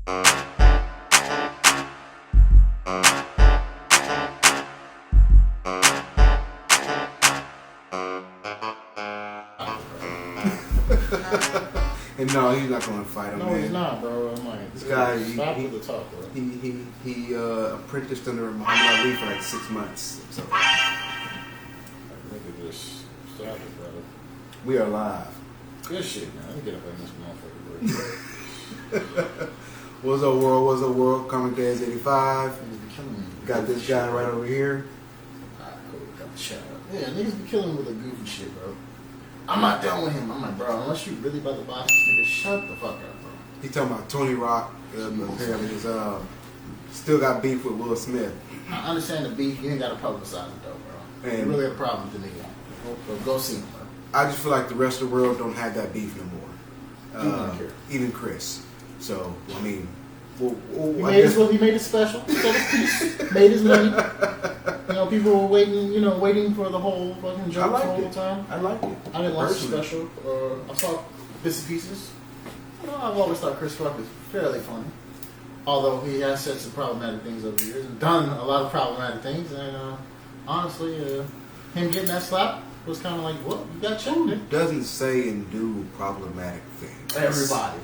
And no, he's not going to fight him. No, man. he's not, bro. I'm like, This guy, stop with the talk, bro. he apprenticed under Muhammad Ali for like 6 months. So Nigga just stop it, brother. we are live. Good shit, man. Let me get up in this motherfucker, bro. What's up, world? What's up, world? Comic Days 85. Niggas be killing me. Got this guy right over here. Alright, cool. Got the shout out. Yeah, niggas be killing me with the goofy shit, bro. I'm not done with him. I'm like, bro, unless you really about to box this nigga, shut the fuck up, bro. He talking about Tony Rock. Apparently, he's still got beef with Will Smith. I understand the beef. You ain't got to publicize it, though, bro. And- You really have a problem with the nigga. Go see him, bro. I just feel like the rest of the world don't have that beef no more. Don't care. Even Chris. So, I mean, He made his special. He said his piece. Made his money. You know, people were waiting for the whole fucking joke the whole time. I like it. I didn't watch the Personally. special. I saw bits and pieces. You know, I've always thought Chris Rock is fairly funny. Although he has said some problematic things over the years and done a lot of problematic things. And honestly, him getting that slap was kind of like, what? You got checked, man. Doesn't say and do problematic things. Everybody.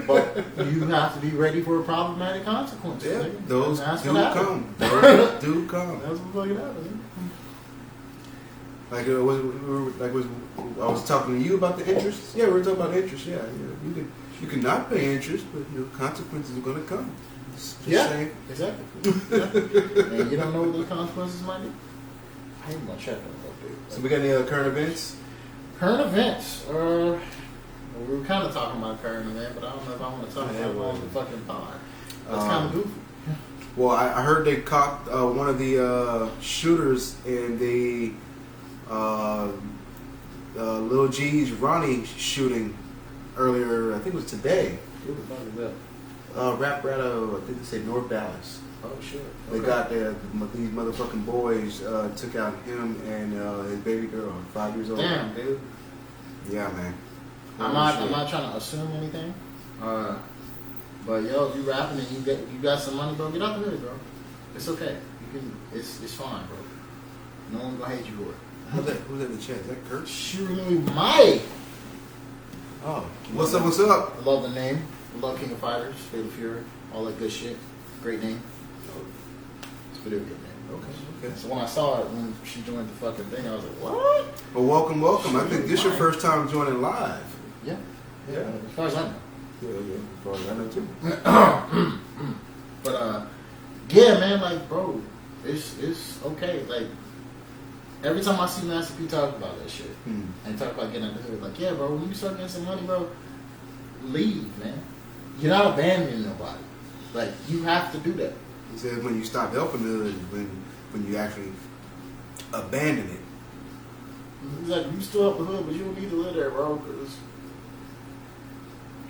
But you have to be ready for a problematic consequence. Yeah, nigga. those And that's do what happened. come. Those do come. That's what fucking happened. Like, I was talking to you about the interest. Yeah, we were talking about interest. Yeah, you can not pay interest, but consequences are going to come. Just saying. Exactly. Yeah. And you don't know what those consequences might be. I ain't gonna check on that, dude. So we got any other current events? Current events. We were kind of talking about current event, but I don't know if I want to talk about it on the fucking pod. That's kind of goofy. Well, I heard they caught one of the shooters in the Lil G's Ronnie shooting earlier. I think it was today. What the fuck is that? Rap Rattle, I think they say North Dallas. Oh shit. They got these motherfucking boys took out him and his baby girl, 5 years old. Damn, dude. Yeah, man. I'm not trying to assume anything. But yo, if you rapping and you got some money, bro, get out the hood, bro. It's okay. It's fine, bro. No one's gonna hate you for it. Who's in the chat? Is that Kurt? Shooting Mike. Oh, what's up? What's up? I love the name. I love King of Fighters, Fatal Fury, all that good shit. Great name. It's a video game name. Okay. So when I saw it, when she joined the fucking thing, I was like, what? Well, welcome. I think this is your first time joining live. Yeah. Yeah. As far as I know. Yeah. As far as I know too. But yeah, man, like, bro, it's okay. Like, every time I see Master P talk about that shit and talk about getting out the hood, like, yeah, bro, when you start getting some money, bro, leave, man. You're not abandoning nobody. Like, you have to do that. He says when you stop helping the hood, when you actually abandon it. He's like, you still up the hood, but you don't need to live there, bro, because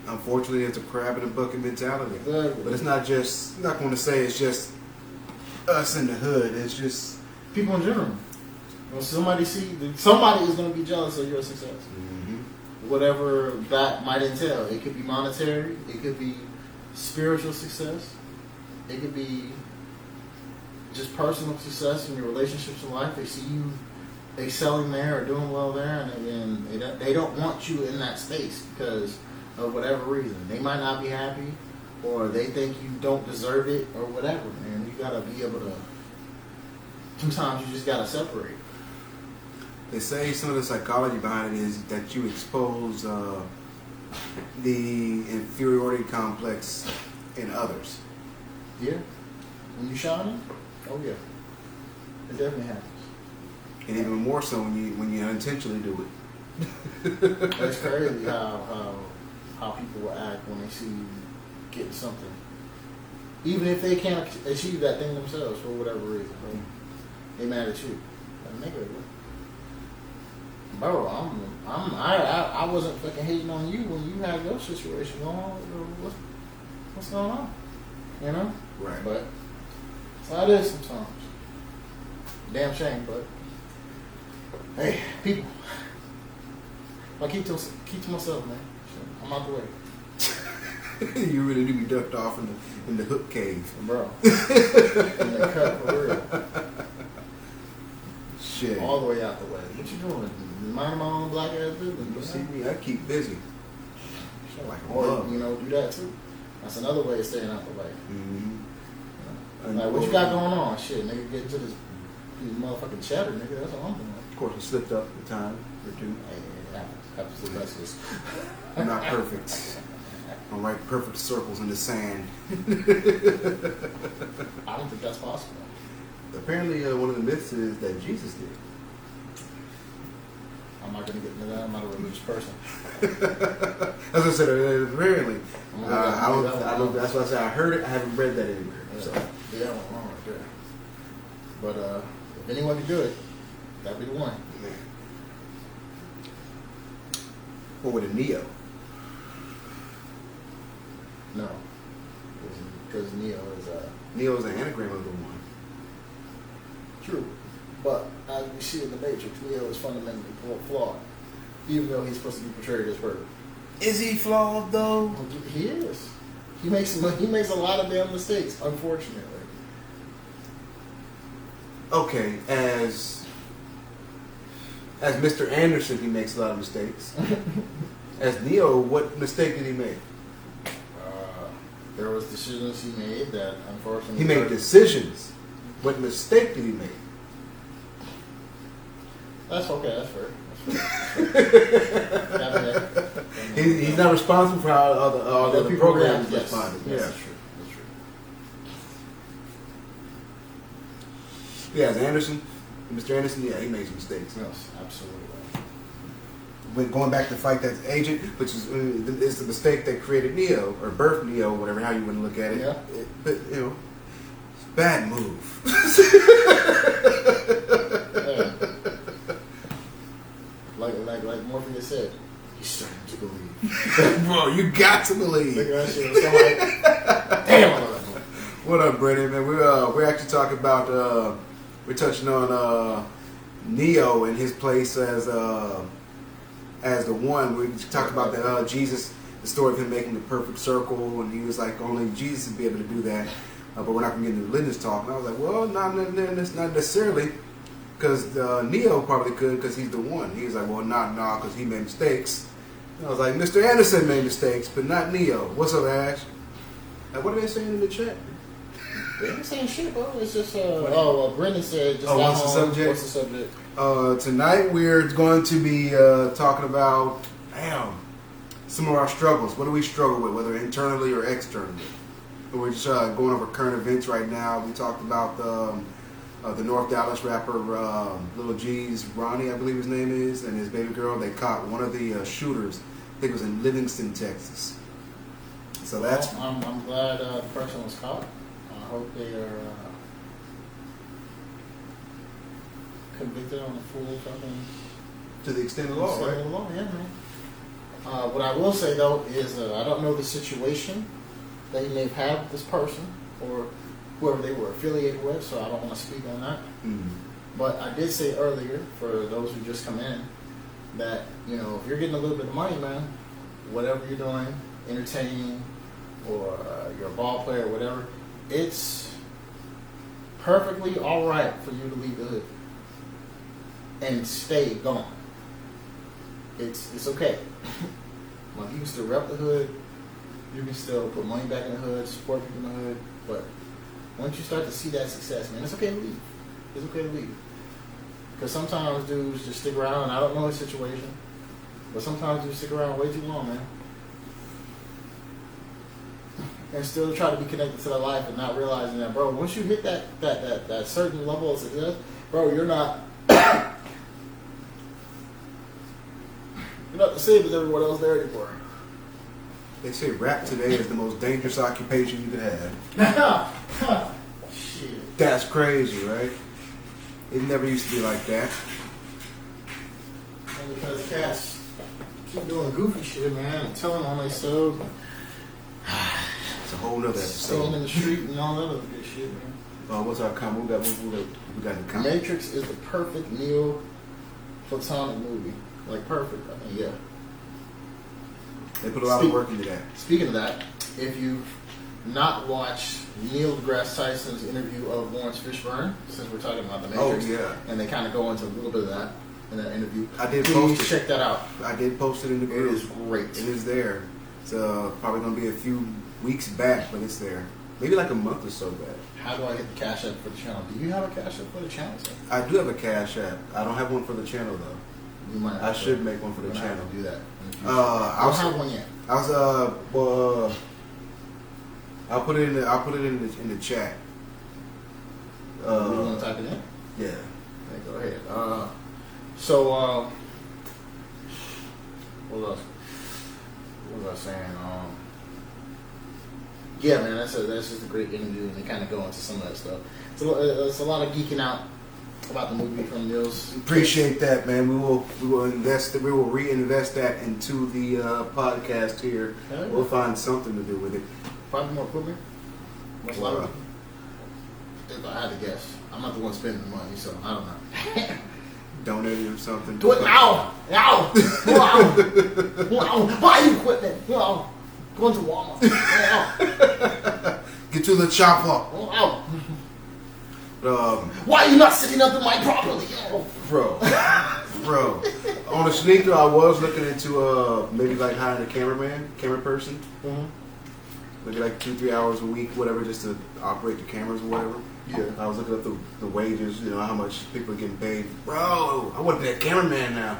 Unfortunately, it's a crab in a bucket mentality. Exactly. But it's not just. I'm not going to say it's just us in the hood. It's just people in general. When somebody is going to be jealous of your success. Whatever that might entail. It could be monetary. It could be spiritual success. It could be just personal success in your relationships in life. They see you excelling there or doing well there, and they don't want you in that space because of whatever reason. They might not be happy, or they think you don't deserve it, or whatever. Man, you gotta be able to. Sometimes you just gotta separate. They say some of the psychology behind it is that you expose the inferiority complex in others. Yeah. When you shining, oh yeah, it definitely happens. And even more so when you unintentionally do it. It's crazy how people will act when they see you getting something, even if they can't achieve that thing themselves for whatever reason. Right? They mad at you. Like, nigga, bro, I wasn't fucking hating on you when you had your situation going on. What's going on? You know? Right. But that's how it is sometimes. Damn shame, but hey, people. I keep to myself, man. So I'm out the way. You really do be ducked off in the hook cave. Bro. And they cut for real. Shit. All the way out the way. What you doing? Mind my own black ass business. You see me? I keep busy. Like a Or, bug. you know, do that too. That's another way of staying out the way. Mm-hmm. Like, what you got going on? Shit, nigga, get into this motherfucking chatter, nigga. That's all I'm doing. Of course, I slipped up a time or two. Hey, it happens to the best of us. I'm not perfect. I don't write perfect circles in the sand. I don't think that's possible. Apparently, one of the myths is that Jesus did. I'm not going to get into that. I'm not a religious person. As I said, apparently. I'm I gonna don't, that's why I said I heard it. I haven't read that anywhere. Yeah, So. yeah, that went wrong right there. But if anyone can do it, that'd be the one. Man. What with a Neo? No. Because Neo is Neo is an anagram of the one. true. But as we see in the Matrix, Neo is fundamentally flawed. Even though he's supposed to be portrayed as perfect. Is he flawed though? He is. He makes a lot of damn mistakes, unfortunately. Okay, as Mr. Anderson, he makes a lot of mistakes. As Neo, what mistake did he make? There was decisions he made that unfortunately He made decisions. What mistake did he make? That's okay. That's fair. That's fair. He's not responsible for how all the other people programs react. responded. Yes, Yeah. that's true. That's true. Yeah, as Anderson, Mr. Anderson, yeah, he made some mistakes. Yes, absolutely. When going back to fight that agent, which is the mistake that created Neo or birthed Neo, whatever how you want to look at it. Yeah. But you know, it's a bad move. Yeah. Like Morpheus said, he's starting to believe. Bro, you got to believe. Look at that shit. Somebody, damn, I love that movie. What up, Brennan? Man, we're actually talking about we're touching on Neo and his place as the one. We talked about the Jesus, the story of him making the perfect circle, and he was like only Jesus would be able to do that. But we're not going to get into religious talk. And I was like, well, not necessarily, because Neo probably could because he's the one. He was like, well, not because he made mistakes. And I was like, Mr. Anderson made mistakes, but not Neo. What's up, Ash? And what are they saying in the chat? They ain't saying shit, bro. It's just Brendan said. Just what's the subject? What's the subject? Tonight we're going to be talking about some of our struggles. What do we struggle with, whether internally or externally? We're just going over current events right now. We talked about the North Dallas rapper Lil G's Ronnie, I believe his name is, and his baby girl. They caught one of the shooters. I think it was in Livingston, Texas. So that's. Well, I'm glad the person was caught. I hope they are convicted on the full fucking. To the extent of the law, extent right? of the law, yeah, man. What I will say though is I don't know the situation that he may have had with this person or whoever they were affiliated with, so I don't want to speak on that. Mm-hmm. But I did say earlier, for those who just come in, that, you know, if you're getting a little bit of money, man, whatever you're doing, entertaining, or you're a ball player, or whatever, it's perfectly all right for you to leave the hood and stay gone. It's okay. Like, you can still rep the hood, you can still put money back in the hood, support people in the hood, but once you start to see that success, man, it's okay to leave. It's okay to leave. Because sometimes dudes just stick around, and I don't know his situation, but sometimes dudes stick around way too long, man. And still try to be connected to their life and not realizing that, bro, once you hit that certain level of success, bro, you're not the same as everyone else there anymore. They say rap today is the most dangerous occupation you could have. Shit. That's crazy, right? It never used to be like that. And because cats keep doing goofy shit, man, and telling on themselves, It's a whole nother staying in episode. the street and all that other good shit, man. What's our comment? We got in the comment. Matrix is the perfect Neo-Platonic movie. Like, perfect. I mean, yeah. They put a lot of work into that. Speaking of that, if you've not watched Neil deGrasse Tyson's interview of Lawrence Fishburne, since we're talking about the Matrix, and they kind of go into a little bit of that in that interview. I did Please post it. check that out. I did post it in the It group. is great. It is there. It's probably going to be a few weeks back, but it's there. Maybe like a month or so back. How do I get the Cash App for the channel? Do you have a Cash App for the channel, sir? I do have a Cash App. I don't have one for the channel though. You might have I to- should make one for the you're gonna have channel. to do that. in the future. I I was don't have one yet. I was I'll put it in the chat. You want to type it in? Yeah. Okay, go ahead. What else? What was I saying? Yeah, man, that's just a great interview, and they kind of go into some of that stuff. It's a lot of geeking out about the movie from Neil's. Appreciate that, man. We will reinvest that into the podcast here. Yeah. We'll find something to do with it. Probably more equipment. Most likely. If I had to guess, I'm not the one spending the money, so I don't know. Donate or something. Do it now! Now! Wow! Wow! Buy equipment! Wow! Go into Walmart! Wow! Get to the chopper. Wow! Um, Why are you not sitting up in my properly? Oh. bro. On a sneaker, I was looking into maybe like hiring a camera person. Mm-hmm. Maybe like 2-3 hours a week, whatever, just to operate the cameras or whatever. Yeah. I was looking up the wages, how much people are getting paid. Bro, I want to be a cameraman now.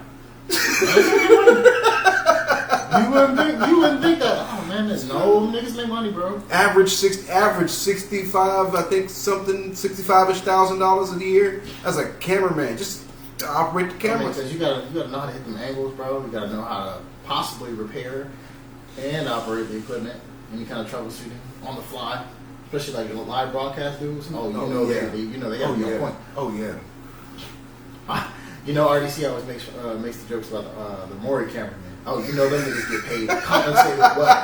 You wouldn't think that. Oh man, there's no niggas make money, bro. Average 65, I think $65,000-ish a year. As a cameraman, just to operate the camera. Because you gotta know how to hit them angles, bro. You gotta know how to possibly repair and operate the equipment. Any kind of troubleshooting on the fly, especially like the live broadcast dudes. Oh, they have to be on point. Oh yeah. RDC always makes the jokes about the Maury cameraman. Oh, them niggas get paid compensated what?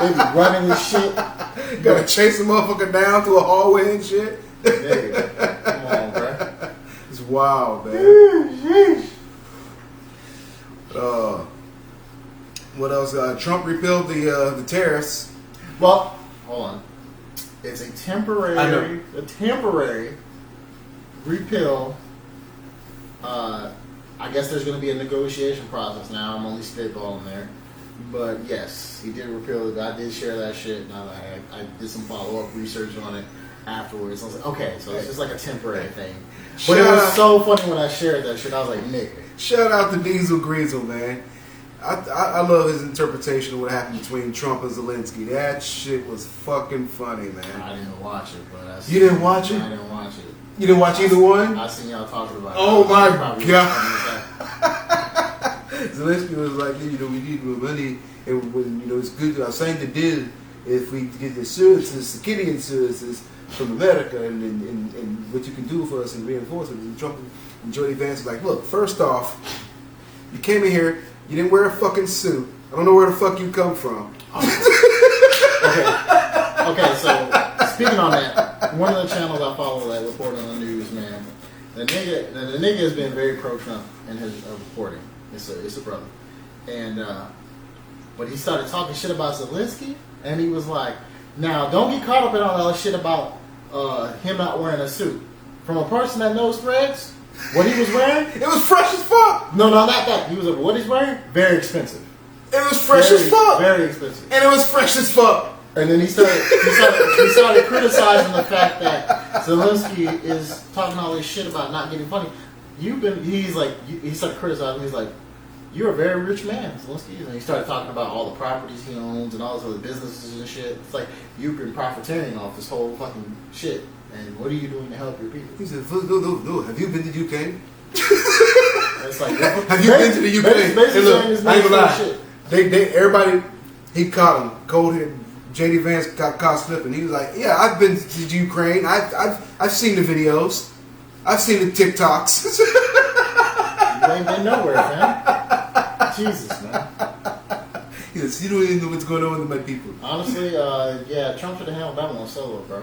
They be running this shit. Gotta chase a motherfucker down through a hallway and shit. Nigga, come on, bro. It's wild, man. What else? Trump repealed the tariffs. Well, hold on. It's a temporary repeal. I guess there's going to be a negotiation process now. I'm only spitballing there. But yes, he did repeal it. I did share that shit. And I did some follow-up research on it afterwards. I was like, okay, so it's just like a temporary thing. But it was so funny when I shared that shit. I was like, nigga. Shout out to Diesel Greasel, man. I love his interpretation of what happened between Trump and Zelensky. That shit was fucking funny, man. I didn't watch it, but You didn't watch it? I didn't watch it. You didn't watch either one? I seen y'all talking about it. Oh my God. God. Zelensky was like, we need more money, and when it's good. I signed the deal if we get the services, security services from America, and what you can do for us in reinforcements. And Trump and Jody Vance was like, look, first off, you came in here, you didn't wear a fucking suit. I don't know where the fuck you come from. Okay, so speaking on that, one of the channels I follow that report on the news, man, the nigga has been very pro-Trump in his reporting. It's a brother, and but he started talking shit about Zelensky, and he was like, "Now don't get caught up in all that shit about him not wearing a suit." From a person that knows threads, what he was wearing, it was fresh as fuck. No, not that. He was like, what he's wearing, very expensive. It was fresh as fuck. Very expensive. And it was fresh as fuck. And then he started criticizing the fact that Zelensky is talking all this shit about not getting funny. He started criticizing. He's like, you're a very rich man, Zelensky. And he started talking about all the properties he owns and all these other businesses and shit. It's like, you've been profiteering off this whole fucking shit. And what are you doing to help your people? He said, no. Have you been to UK? It's like, have you been to the UK? Basically look, saying this I ain't gonna lie. shit. Everybody, he caught him. Cold-headed JD Vance got caught slipping. He was like, yeah, I've been to Ukraine. I've seen the videos. I've seen the TikToks. You ain't been nowhere, man. Jesus, man. He says, you don't even know what's going on with my people. Honestly, yeah, Trump should have handled that one solo, bro.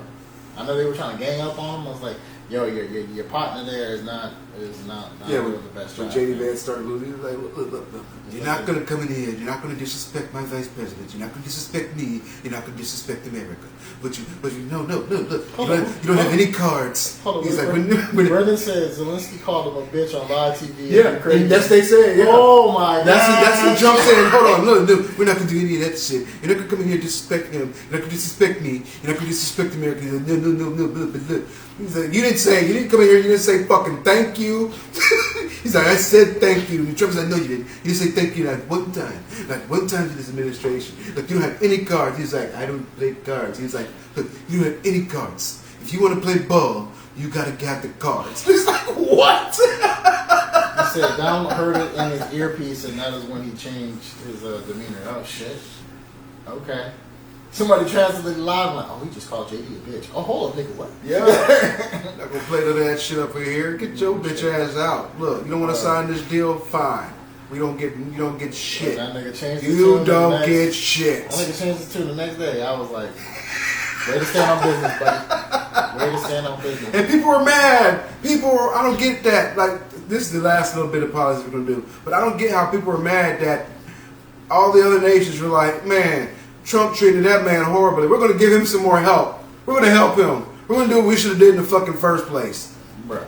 I know they were trying to gang up on him. I was like, yo, your partner there is not Yeah, doing when, the best when job. JD Vance started losing, he was like, look. You're not going to come in here. You're not going to disrespect my vice president. You're not going to disrespect me. You're not going to disrespect America. But you, no, look. You don't have any cards. Hold on, He's like, Brendan said Zelensky called him a bitch on live TV. yeah, Crazy. that's they said. Yeah. Oh my god. That's what Trump said. Hold on, look, we're not gonna do any of that shit. You're not gonna come in here and disrespect him. You're not gonna disrespect me. You're not gonna disrespect America. He's like, no, look. He's like, you didn't come in here. You didn't say fucking thank you. He's like, I said thank you. And Trump's like, no, you didn't. You didn't say thank you not one time. Not one time to this administration. Look, you don't have any cards. He's like, I don't play cards. He's like, look, you don't have any cards. If you want to play ball, you gotta get the cards. He's like, what? He said Donald heard it in his earpiece, and that is when he changed his demeanor. Oh shit. Okay. Somebody translated live like, oh, he just called JD a bitch. Oh, hold up, nigga, what? Yeah. Not gonna play none of that shit up in here. Get your bitch ass out. Look, you don't want to sign this deal? Fine. You don't get shit. That nigga changed his You tune don't the next, get shit. That nigga changed his tune the next day. I was like, way to stand on business, buddy. Way to stand on business. And people were mad. I don't get that. Like, this is the last little bit of politics we're gonna do. But I don't get how people are mad that all the other nations were like, man, Trump treated that man horribly. We're gonna give him some more help. We're gonna help him. We're gonna do what we should have did in the fucking first place. Bruh.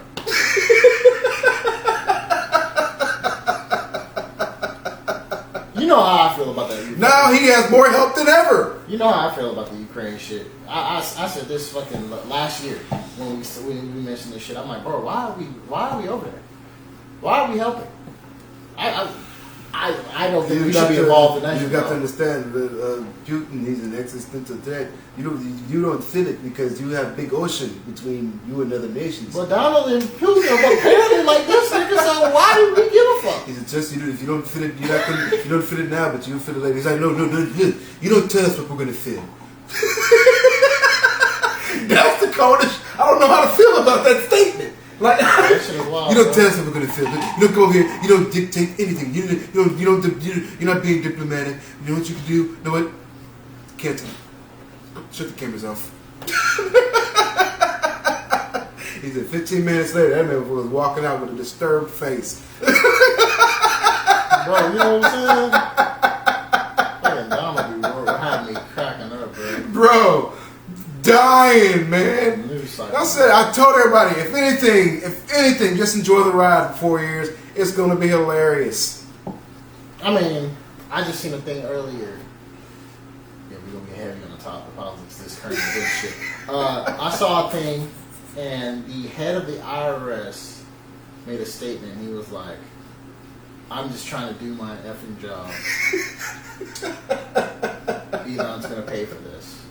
You know how I feel about that. Now he has more help than ever. You know how I feel about the Ukraine shit. I said this fucking last year when we mentioned this shit. I'm like, bro, why are we over there? Why are we helping? I don't think we should be involved in that. You've got to understand that Putin, he's an existential threat. You don't feel it because you have big ocean between you and other nations. But Donald and Putin are apparently like this nigga, so why do we give a fuck? He said, just if you don't feel it, you're not gonna, you don't feel it now, but you'll feel it later. He's like, no, you don't tell us what we're gonna feel. That's the coldest. I don't know how to feel about that statement. Like, That shit is wild, you don't bro. tell us what we're gonna feel. You don't come over here. You don't dictate anything. You're not being diplomatic. You know what you can do? You know what? Can't. Shut the cameras off. He said 15 minutes later, that man was walking out with a disturbed face. Bro, you know what I'm saying? Fucking Donald be having me cracking up, bro. Bro, dying, man. News cycle. I said, I told everybody, if anything, just enjoy the ride for 4 years. It's gonna be hilarious. I mean, I just seen a thing earlier. Yeah, we're gonna be heavy on the top of politics, this current good shit. I saw a thing, and the head of the IRS made a statement. He was like, I'm just trying to do my effing job. Elon's gonna pay for this.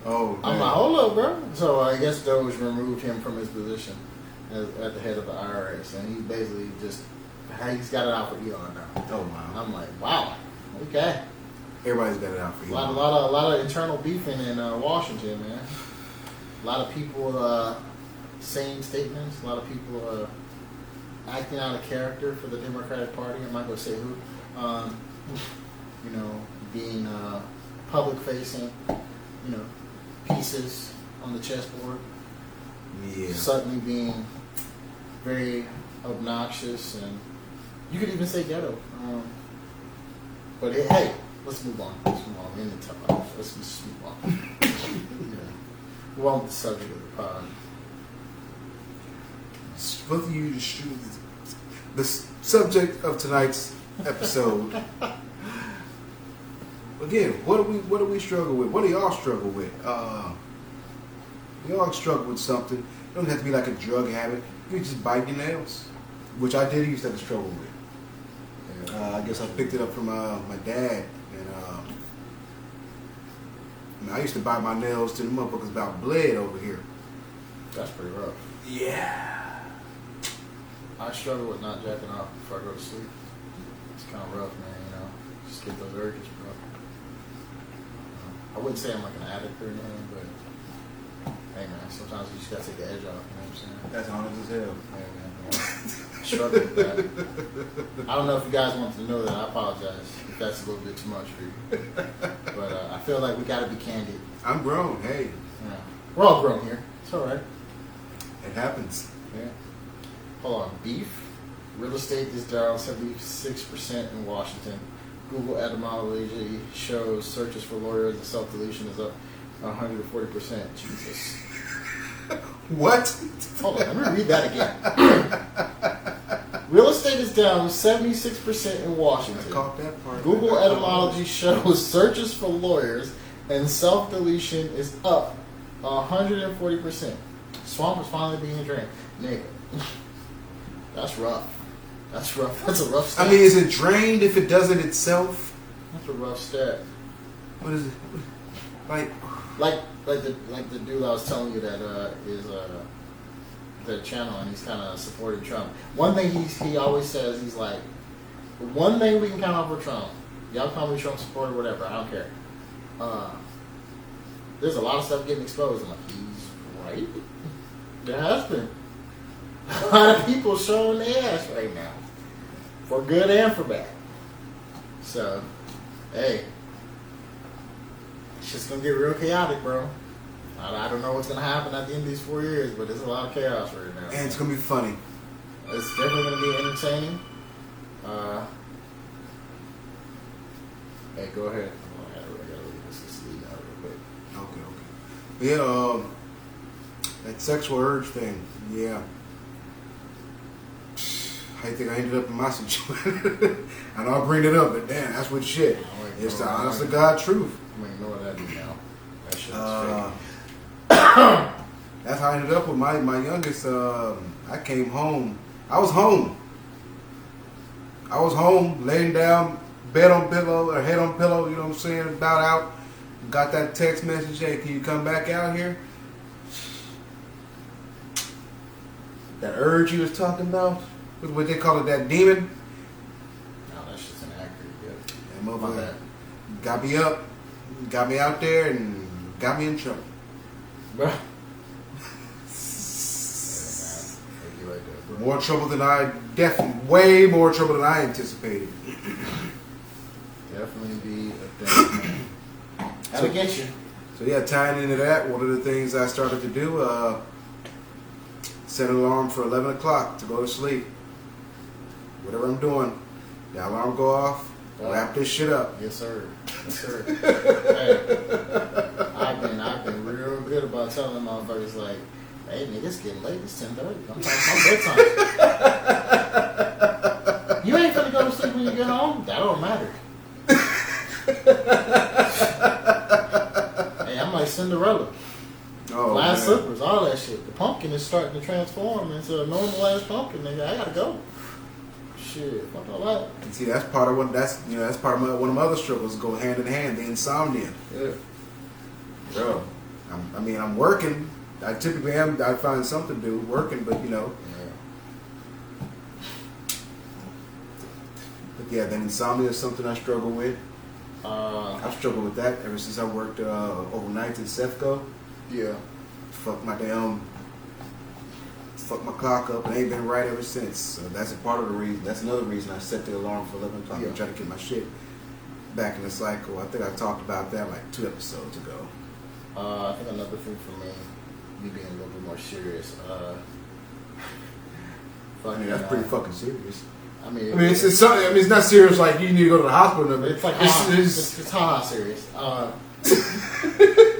Oh, man. I'm like, hold up, bro. So I guess Doge removed him from his position at the head of the IRS, and he basically he's got it out for Elon now. Oh, wow. I'm like, wow, okay. Everybody's got it out for A you. lot of internal beefing in Washington, man. A lot of people saying statements. A lot of people acting out of character for the Democratic Party. I'm not gonna say who. You know, being public facing. You know, pieces on the chessboard. Yeah. Suddenly being very obnoxious, and you could even say ghetto. But hey, let's move on. We're in the top. Let's just move on. Yeah. We're on with the subject of the pod. Both of you, the subject of tonight's episode. Again, what do we struggle with? What do y'all struggle with? We all struggle with something. It doesn't have to be like a drug habit. You can just bite your nails, which I did used to have a struggle with. I guess I picked it up from my dad, and I used to bite my nails to the motherfuckers about bled over here. That's pretty rough. Yeah. I struggle with not jacking off before I go to sleep. It's kind of rough, man. You know, just get those urges, bro. I wouldn't say I'm like an addict or anything, but hey, man, sometimes you just gotta take the edge off. You know what I'm saying? That's honest as hell. Yeah, man. I struggle with that. I don't know if you guys wanted to know that. I apologize if that's a little bit too much for you. But I feel like we gotta be candid. I'm grown. Hey. Yeah. We're all grown here. It's all right. It happens. Yeah. Hold on. Beef. Real estate is down 76% in Washington. Google etymology shows searches for lawyers and self-deletion is up 140%. Jesus. What? Hold on. Let me read that again. Real estate is down 76% in I Washington. caught that part. Google etymology shows searches for lawyers and self-deletion is up 140%. Swamp is finally being drained. Nigga. That's rough. That's rough. That's a rough stat. I mean, is it drained if it does it itself? That's a rough stat. What is it? Like, Like the dude I was telling you that is the channel and he's kind of supporting Trump. One thing he always says, he's like, one thing we can count on for Trump. Y'all call me Trump supporter, whatever. I don't care. There's a lot of stuff getting exposed. I'm like, he's right. There has been a lot of people showing their ass right now, for good and for bad. So, hey, it's just gonna get real chaotic, bro. I don't know what's gonna happen at the end of these 4 years, but there's a lot of chaos right now. and it's gonna be funny. It's definitely gonna be entertaining. Hey, go ahead. Oh, I gotta leave this lead out real quick. Okay. Yeah. That sexual urge thing. Yeah. How you think I ended up in my situation? I know I bring it up, but damn, that's what shit. It's the honest to God truth. I'm gonna ignore that now. That shit is That's how I ended up with my youngest. I came home. I was home, laying down, bed on pillow, or head on pillow, you know what I'm saying, about out. Got that text message, hey, can you come back out here? That urge you was talking about, what they call it, that demon. No, that shit's inaccurate. That My motherfucker bad. got me up, got me out there, and got me in trouble. Bro. More trouble than way more trouble than I anticipated. Definitely be a thing. That'll get you. So yeah, tying into that, one of the things I started to do, set an alarm for 11 o'clock to go to sleep. Whatever I'm doing, the alarm go off, wrap this shit up. Yes, sir. Yes, sir. Hey, I've been real good about telling motherfuckers like, hey, nigga, it's getting late. It's 10:30. I'm talking about bedtime. You ain't gonna go to sleep when you get home. That don't matter. Hey, I'm like Cinderella. Oh, Glass man. slippers, all that shit. The pumpkin is starting to transform into a normal ass pumpkin, nigga. I gotta go. Shit, fuck all that. And see, that's part of that's part of one of my other struggles. Go hand in hand, the insomnia. Yeah. Bro, I'm working. I typically am. I find something to do working, but you know. Yeah. But yeah, then insomnia is something I struggle with. Uh, I've struggled with that ever since I worked overnight in Sefco. yeah. Fuck my clock up, and ain't been right ever since. So that's a part of the reason. That's another reason I set the alarm for 11 o'clock. Yeah. I'm trying to get my shit back in the cycle. I think I talked about that like 2 episodes ago. I think another thing for me being a little bit more serious. I mean, that's pretty fucking serious. I mean, it's something. I mean, it's not serious like you need to go to the hospital. It's like it's serious.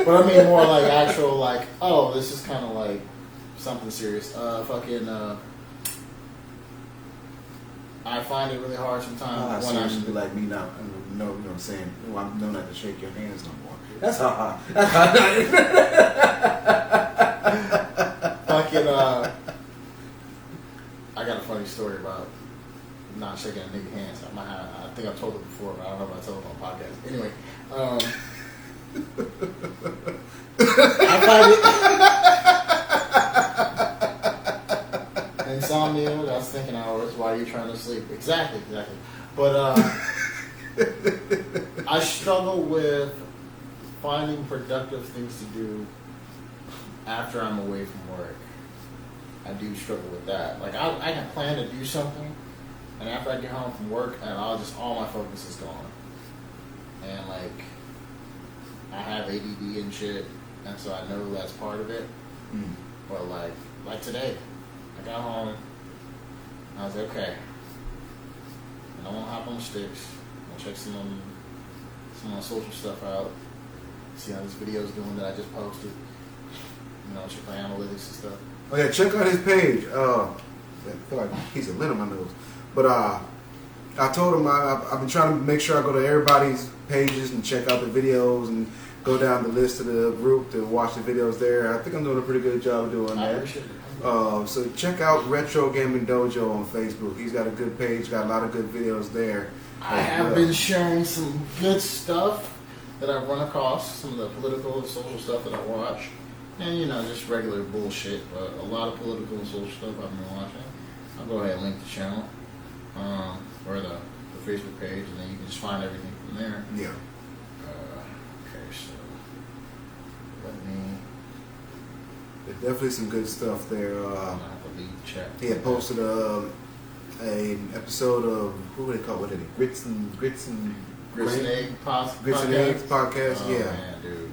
But I mean more like actual like, oh, this is kind of like something serious. I find it really hard sometimes when seriously, I'm like me now. You know what I'm saying? Oh, I know not to shake your hands no more. That's how. fucking. I got a funny story about not shaking a nigga hands. I think I've told it before, but I don't know if I told it on a podcast. Anyway, I find it insomnia. That's thinking hours while you're trying to sleep. Exactly. But I struggle with finding productive things to do after I'm away from work. I do struggle with that. Like I can plan to do something, and after I get home from work, and all my focus is gone. And like I have ADD and shit, and so I know that's part of it. But like today, I got home. I was like, okay. And I want to hop on the sticks. I'll check some of my social stuff out. See how this video's doing that I just posted. Check my analytics and stuff. Oh yeah, check out his page. I feel like he's a lint on my nose. But I told him I've been trying to make sure I go to everybody's pages and check out the videos and go down the list of the group to watch the videos there. I think I'm doing a pretty good job of doing I that. appreciate it. So check out Retro Gaming Dojo on Facebook. He's got a good page, got a lot of good videos there. I have been sharing some good stuff that I've run across, some of the political and social stuff that I watch. And, just regular bullshit, but a lot of political and social stuff I've been watching. I'll go ahead and link the channel, or the Facebook page, and then you can just find everything from there. Yeah. Okay, so let me... There's definitely some good stuff there. I'm gonna have to leave the chat. He had posted an episode of, what do they call it? What is it? Grits and Grits and Egg podcast. Grits and Eggs podcast. Oh, yeah. Man, dude,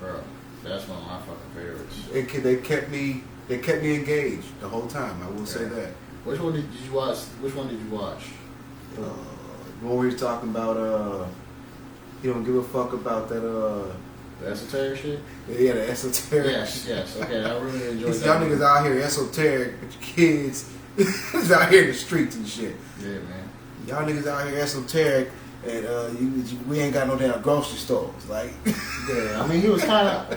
bro, that's one of my fucking favorites. They kept me engaged the whole time. I will say that. Which one did you watch? Which one did you watch? The one where he's talking about he don't give a fuck about that The esoteric shit? yeah, the esoteric. Yes. Okay, I really enjoyed that. Y'all niggas out here esoteric, but your kids is out here in the streets and shit. Yeah, man. Y'all niggas out here esoteric, and we ain't got no damn grocery stores. Like, Yeah, I mean he was kind of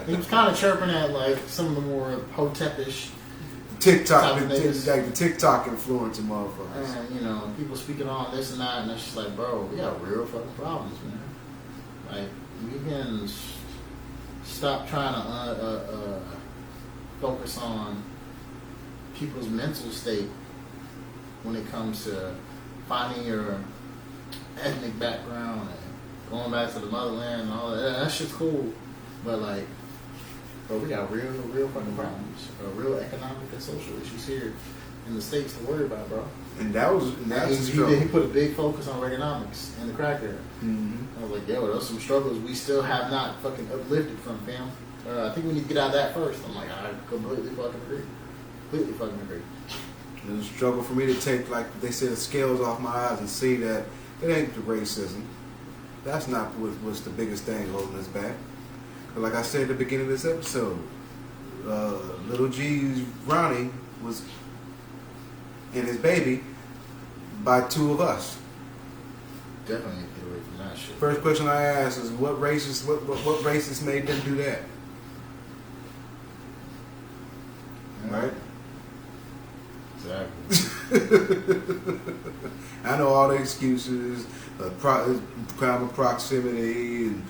chirping at like some of the more hotepish TikTok, Type of like niggas. the TikTok influencer motherfuckers. and people speaking on this and that, and it's just like, bro, we got real fucking problems, man. Like we can stop trying to focus on people's mental state when it comes to finding your ethnic background and going back to the motherland and all that. That shit's cool, but like, bro, we got real fucking problems, real economic and social issues here in the States to worry about, bro. And that's He put a big focus on economics in the crack era. Mm-hmm. I was like, yo, those some struggles we still have not fucking uplifted from, fam. I think we need to get out of that first. I'm like, I completely fucking agree. Completely fucking agree. It was a struggle for me to take, like they said, the scales off my eyes and see that it ain't the racism. That's not what's the biggest thing holding us back. But like I said at the beginning of this episode, Little G's Ronnie was and his baby by two of us. Definitely need to get away from that shit. First question I asked is, what racist made them do that? Right? Exactly. I know all the excuses, crime of proximity, and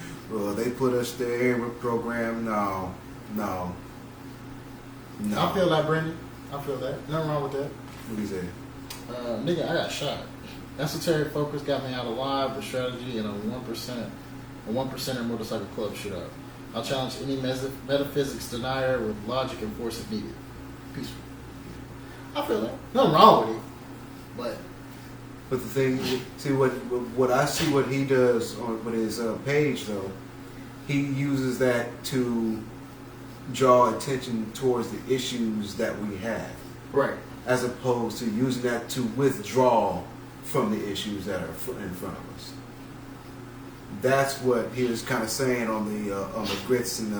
they put us there, we're programmed. No. I feel that, Brendan. I feel that. Nothing wrong with that. What do you say? Nigga, I got shot. Esoteric focus got me out alive with strategy and a 1% motorcycle club shit up. I'll challenge any metaphysics denier with logic and force if needed. Peaceful. I feel that. Nothing wrong with it. But the thing, see what I see what he does on with his page though, he uses that to draw attention towards the issues that we have, Right. as opposed to using that to withdraw from the issues that are in front of us. That's what he was kind of saying on the Grits and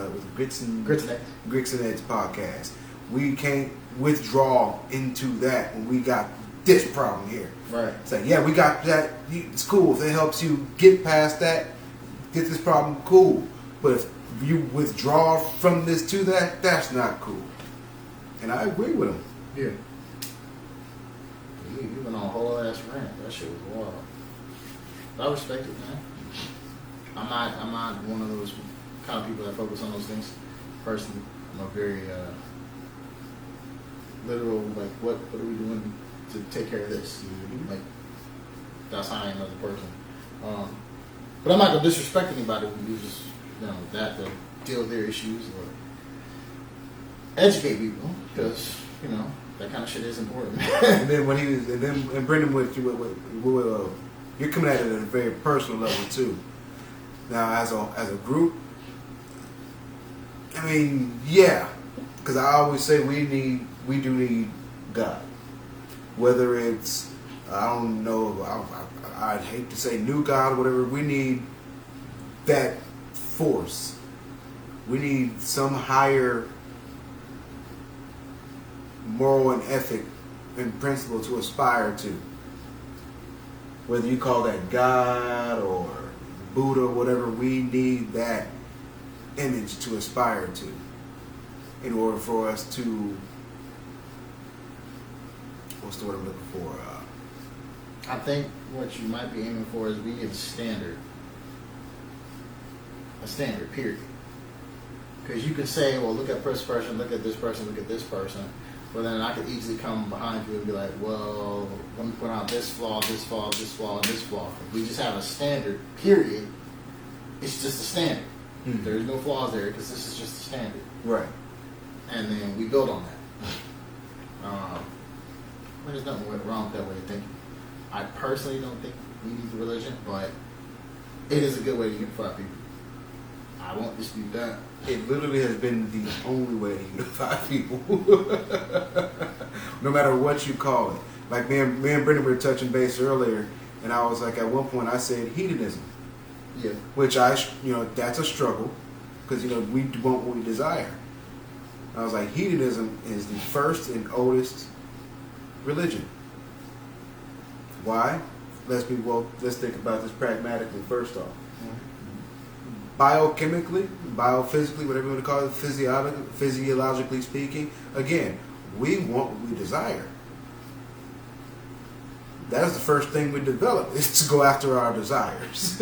Eggs podcast. We can't withdraw into that when we got this problem here. Right. It's like, yeah, we got that. It's cool if it helps you get past that, get this problem, cool. But if you withdraw from this to that, that's not cool. And I agree with him. Yeah. You went on a whole ass rant. That shit was wild. I respect it, man. I'm not one of those kind of people that focus on those things. Personally, I'm a very literal. Like, what are we doing to take care of this? Mm-hmm. Like, that's how I am as a person. But I'm not gonna disrespect anybody who uses that to deal with their issues or educate people, because that kind of shit is important. And then when and Brendan with you're coming at it at a very personal level too. Now as a group, I mean, yeah, because I always say we do need God. Whether it's, I don't know, I'd hate to say new God or whatever, we need that force. We need some higher moral and ethic and principle to aspire to. Whether you call that God or Buddha or whatever, we need that image to aspire to in order for us to, what's the word I'm looking for? I think what you might be aiming for is we need a standard. A standard, period. Because you can say, well, look at this person, look at this person, look at this person. But then I could easily come behind you and be like, well, let me point out this flaw, this flaw, this flaw, and this flaw. If we just have a standard, period, it's just a standard. Mm-hmm. There's no flaws there because this is just a standard. Right. And then we build on that. There's nothing wrong with that way of thinking. I personally don't think we need the religion, but it is a good way to unify people. I won't dispute that. It literally has been the only way to unify people. No matter what you call it. Like me and Brendan were touching base earlier, and I was like, at one point I said hedonism. Yeah. Which that's a struggle, because we want what we desire. I was like, hedonism is the first and oldest religion. Why? Let's think about this pragmatically first off. Biochemically, biophysically, whatever you want to call it, physiologically speaking, again, we want what we desire. That's the first thing we develop, is to go after our desires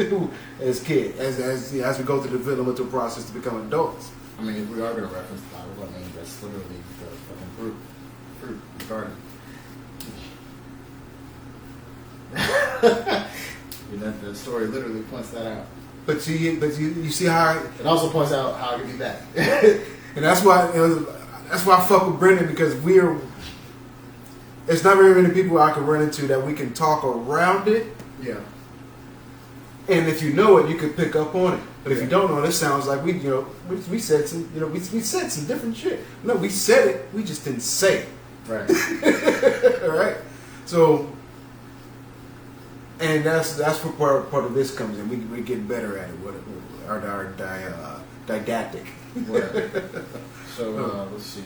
as kids, as we go through the developmental process to become adults. I mean, if we are going to reference the Bible, I mean, that's literally the fucking fruit, the garden. The story literally points that out. But you see how it also points out how it can be bad. And that's why I fuck with Brendan, because it's not very many people I can run into that we can talk around it. Yeah. And if you know it, you can pick up on it. But if you don't know it, it sounds like we said some we said some different shit. No, we said it, we just didn't say it. Right. All right. So, and that's where part of this comes in. We get better at it. Our didactic. Right. So let's see.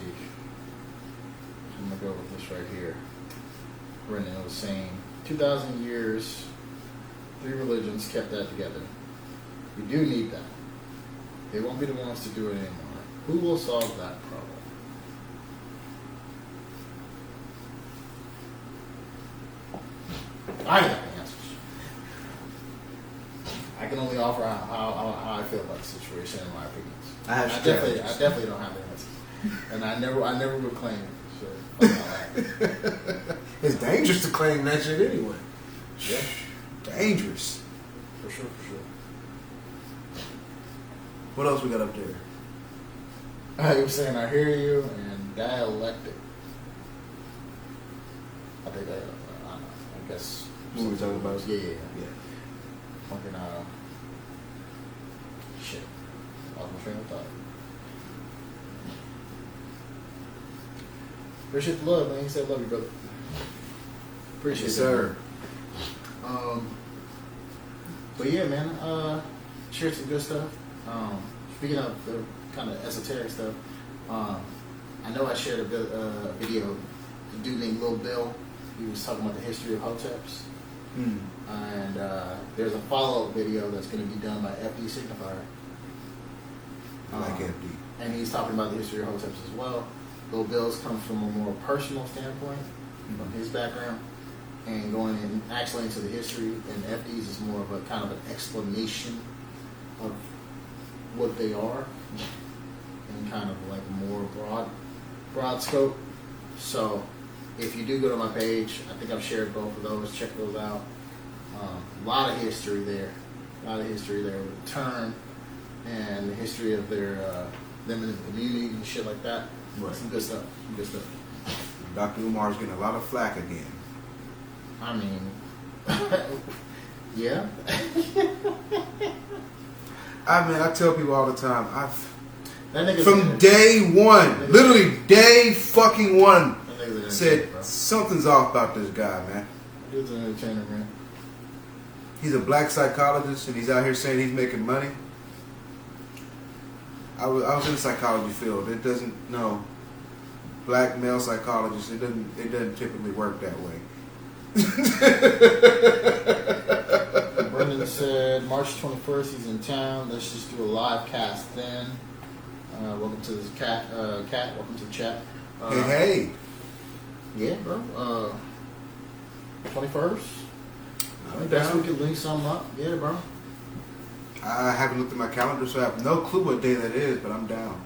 I'm gonna go with this right here. Brendan was saying 2,000 years, 3 religions kept that together. We do need that. They won't be the ones to do it anymore. Who will solve that problem? I ain't got the answers. I can only offer how I feel about the situation and my opinions. I definitely don't have the answers, and I never would claim it. So it's dangerous to claim that shit anyway. Yeah, dangerous. For sure. What else we got up there? You were saying I hear you and dialectic. I think I guess. What were we talking about? Yeah. Fucking shit. Lost my train of thought. Appreciate the love, man. He said love you, brother. Appreciate it, sir. But yeah, man. Shared some good stuff. Speaking of the kind of esoteric stuff, I know I shared a video. A dude named Lil Bill. He was talking about the history of Hoteps. And there's a follow-up video that's going to be done by FD Signifier. I like FD. And he's talking about the history of Hoteps as well. Lil Bill's comes from a more personal standpoint from his background, and going in actually into the history, and FD's is more of a kind of an explanation of what they are, and kind of like more broad scope. So if you do go to my page, I think I've shared both of those. Check those out. A lot of history there. With the term and the history of their them in the community and shit like that. Right. Some good stuff. Dr. Umar's getting a lot of flack again. I mean, yeah. I tell people all the time, That nigga's From day one, literally day fucking one, That nigga's an said entertainer, bro. something's off about this guy, man. Dude's an entertainer, man. He's a black psychologist, and he's out here saying he's making money. I was in the psychology field. It doesn't black male psychologist. It doesn't typically work that way. Brendan said March 21st he's in town. Let's just do a live cast then. Welcome to this cat. Welcome to the chat. Hey. Yeah, bro. 21st. I guess we could link something up. Yeah, bro. I haven't looked at my calendar, so I have no clue what day that is, but I'm down.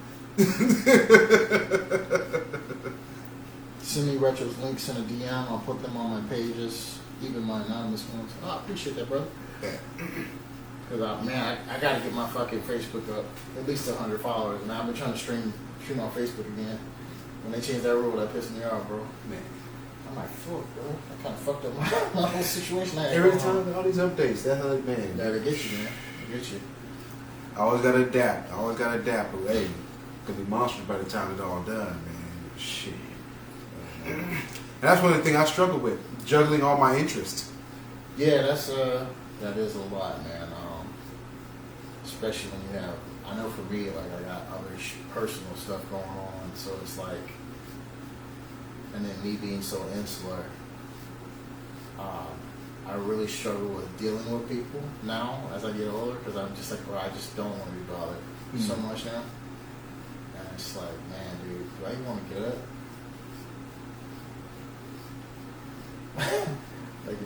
Send me Retro's links in a DM. I'll put them on my pages, even my anonymous ones. Oh, I appreciate that, bro. Yeah. Because, I got to get my fucking Facebook up. At least 100 followers. Now, I've been trying to stream on Facebook again. When they changed that rule, that pissed me off, bro. Man. I'm like, fuck, bro. I kind of fucked up my whole situation. Every time, all these updates, that's like, man. Yeah, they get you, man. They get you. I always gotta adapt. But hey, could be monsters by the time it's all done, man. Shit. And that's one of the things I struggle with, juggling all my interests. Yeah, that is a lot, man. Especially when you have, I know for me, like I got other personal stuff going on, so it's like, and then me being so insular, I really struggle with dealing with people now as I get older because I'm just like, I just don't want to be bothered so much now. And it's like, man, dude, do I even want to get up? Like,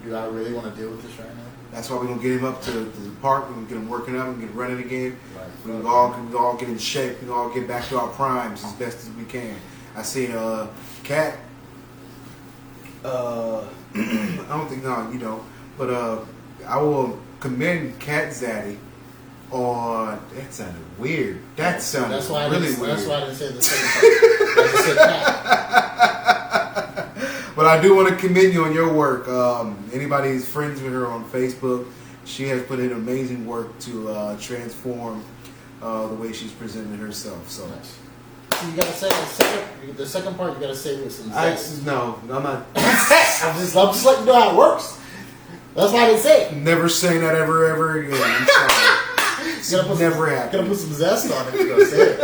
do I really want to deal with this right now? That's why we're gonna get him up to the park. We're gonna get him working out. We're gonna get him running again. Like, We can all get in shape. We can all get back to our primes as best as we can. I seen Cat. I don't think but I will commend Cat Zaddy on. That sounded weird. That sounded that's why really weird. weird. That's why I didn't say the second part. I just said Cat. But I do want to commend you on your work. Anybody who's friends with her on Facebook, she has put in amazing work to transform the way she's presenting herself. So. Nice. So you gotta say the second part. You gotta say with some zest. No, I'm not. I'm just letting you know how it works. That's why I didn't say it. Never saying that ever again. I'm sorry. Never happened. Gotta put some zest on it if you're gonna say it.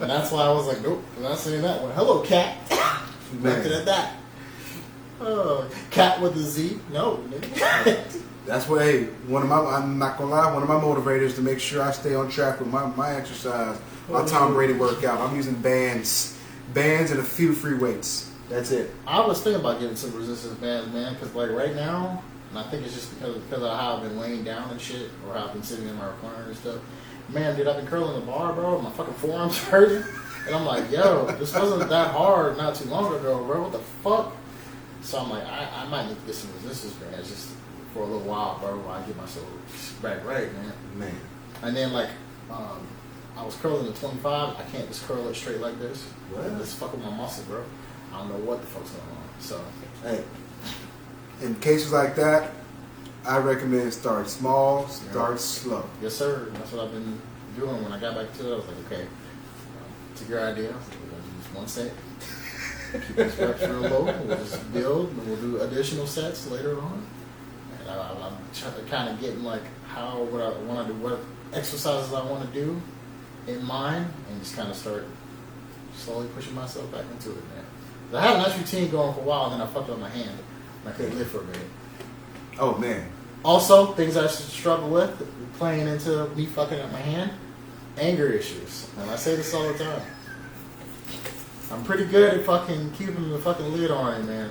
And that's why I was like, nope, I'm not saying that one. Hello, Cat. Looking at that. Oh, Cat with a Z? No, nigga. That's what. Hey, I'm not gonna lie. One of my motivators to make sure I stay on track with my exercise, my Tom Brady workout. I'm using bands, and a few free weights. That's it. I was thinking about getting some resistance bands, man, because like right now, and I think it's just because of how I've been laying down and shit, or how I've been sitting in my recliner and stuff. Man, dude, I've been curling the bar, bro. My fucking forearms hurting, and I'm like, yo, this wasn't that hard not too long ago, bro. What the fuck? So I'm like, I might need to get some resistance bands just for a little while, bro, while I get myself back right, man. And then like, I was curling the 25. I can't just curl it straight like this. What? It's fucking my muscle, bro. I don't know what the fuck's going on. So, Hey, in cases like that, I recommend start small, start slow. yes, sir. That's what I've been doing. When I got back to it, I was like, okay, took your idea. I was like, we're gonna do just one set. Keep these reps real low. We'll just build, and we'll do additional sets later on. And I'm kind of getting like what I want to do, what exercises I want to do in mind, and just kind of start slowly pushing myself back into it, man. I had a nice routine going for a while, and then I fucked up my hand, and I couldn't live for a minute. Oh man. Also, things I struggle with, playing into me fucking up my hand, anger issues. And I say this all the time. I'm pretty good at fucking keeping the fucking lid on it, man.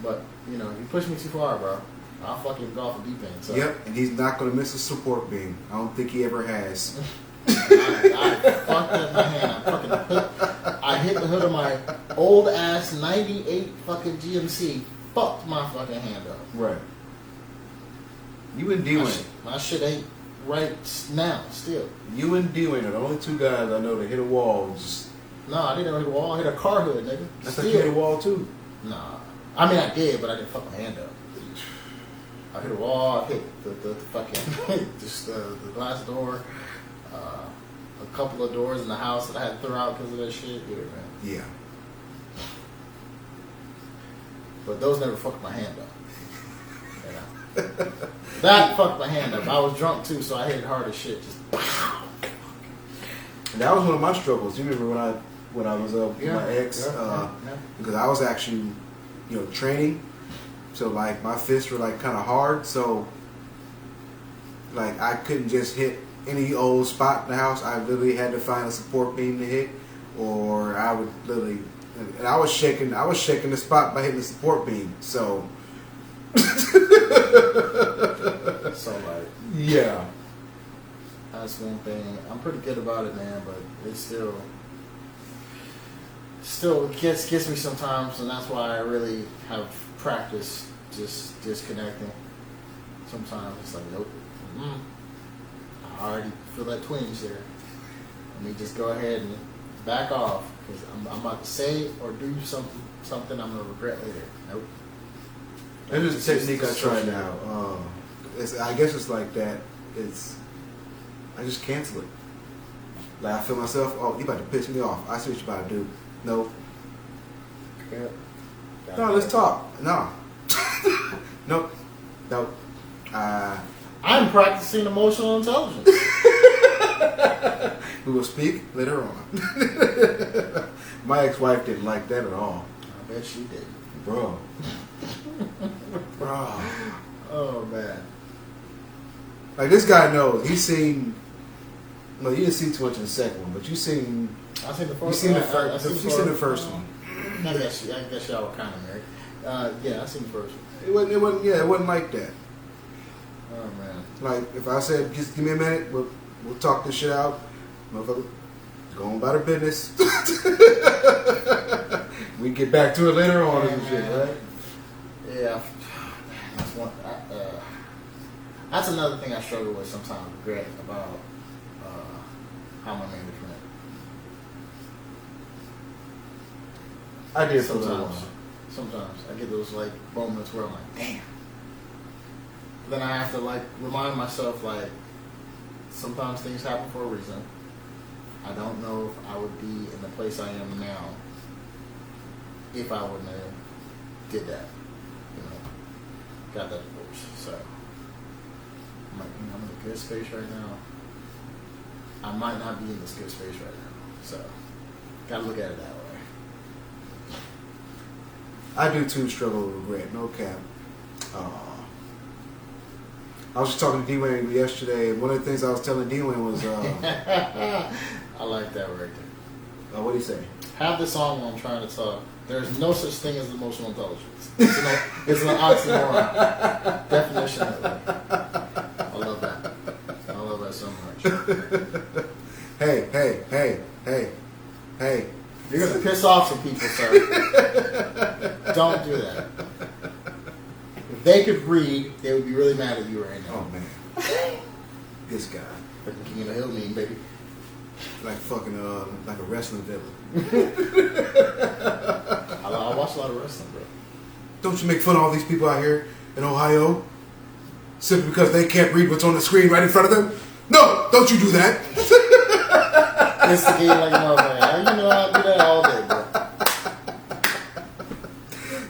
But, you push me too far, bro. I'll fucking go off the deep end. So. Yep, and he's not going to miss a support beam. I don't think he ever has. I fucked up my hand. I hit the hood of my old ass 98 fucking GMC. Fucked my fucking hand up. Right. You and D-Wayne. My shit ain't right now, still. You and D-Wayne are the only two guys I know that hit a wall. No, I didn't hit a wall. I hit a car hood, nigga. That's like you hit a wall too. Nah. I mean, I did, but I didn't fuck my hand up. I hit a wall. I hit the fucking just the glass door. A couple of doors in the house that I had to throw out because of that shit. Yeah, man. Yeah. But those never fucked my hand up. You know? That fucked my hand up. I was drunk too, so I hit it hard as shit. Just And that was one of my struggles. You remember when I was with my ex? Because I was actually, training. So like my fists were like kind of hard. So like I couldn't just hit any old spot in the house. I literally had to find a support beam to hit, or I would literally. And I was shaking the spot by hitting the support beam. So. So like. Yeah. That's one thing. I'm pretty good about it, man, but it still gets me sometimes, and that's why I really have practiced just disconnecting. Sometimes it's like, nope, I already feel that twinge there. Let me just go ahead and back off, because I'm about to say or do something I'm gonna regret later. Nope. There's a technique I try now. I guess it's like that. I just cancel it. Like I feel myself, oh, you about to piss me off. I see what you about to do. No. Yeah. No, let's talk. No. Nope. Nope. I'm practicing emotional intelligence. We will speak later on. My ex-wife didn't like that at all. I bet she did. Bro. Oh, man. Like this guy knows. He's seen. No, you didn't see too much in the second one, but you seen. I seen the first. You seen the first. You seen the first one. I guess y'all were kind of married. Yeah, I seen the first one. It wasn't. Yeah, it wasn't like that. Oh man. Like if I said, just give me a minute, we'll talk this shit out. Motherfucker, go on about our business. We get back to it later on and shit, right? Yeah. That's one. That's another thing I struggle with sometimes. Regret about how my marriage went. I did sometimes. Sometimes I get those like moments where I'm like, damn. Then I have to like remind myself like sometimes things happen for a reason. I don't know if I would be in the place I am now if I wouldn't have did that. Got that divorce. So I'm like, I'm in a good space right now. I might not be in this good space right now. So gotta look at it that way. I do too struggle with regret, no cap. I was just talking to D-Wayne yesterday, and one of the things I was telling D-Wayne was... I like that right there. What do you say? Have the song when I'm trying to talk. There's no such thing as emotional intelligence. It's an oxymoron. Definition of it. I love that. I love that so much. Hey. You're going to piss off some people, sir. Don't do that. If they could read, they would be really mad at you right now. Oh, man. This guy. Freaking King of the Hill meme, baby. Like fucking, like a wrestling villain. I watch a lot of wrestling, bro. Don't you make fun of all these people out here in Ohio simply because they can't read what's on the screen right in front of them? No, don't you do that. Instigate like a motherfucker. You know I do that all day, bro.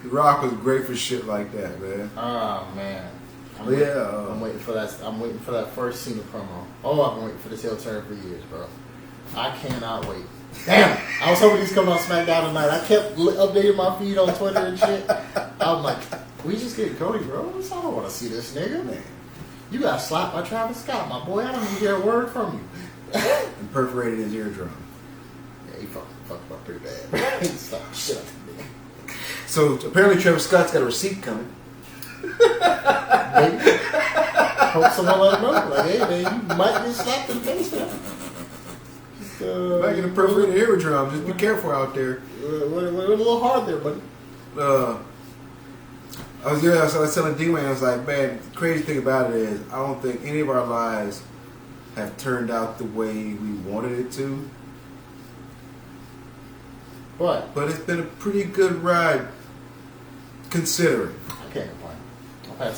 The Rock was great for shit like that, man. Oh man. I'm waiting for that. I'm waiting for that first Cena promo. Oh, I've been waiting for this heel turn for years, bro. I cannot wait. Damn, I was hoping he's coming on SmackDown tonight. I kept updating my feed on Twitter and shit. I'm like, we just get Cody Rhodes? I don't want to see this nigga, man. You got slapped by Travis Scott, my boy. I don't even hear a word from you. And perforated his eardrum. Yeah, he fucked up pretty bad. He slapped the shit out of me. So apparently Travis Scott's got a receipt coming. Maybe. Hope someone let him know. Like, hey man, you might get slapped in the face, man. Might get a perforated eardrum. Just be careful out there. We're a little hard there, buddy. I was telling D-Wayne, I was like, man, the crazy thing about it is, I don't think any of our lives have turned out the way we wanted it to. But it's been a pretty good ride, considering. I can't complain. I've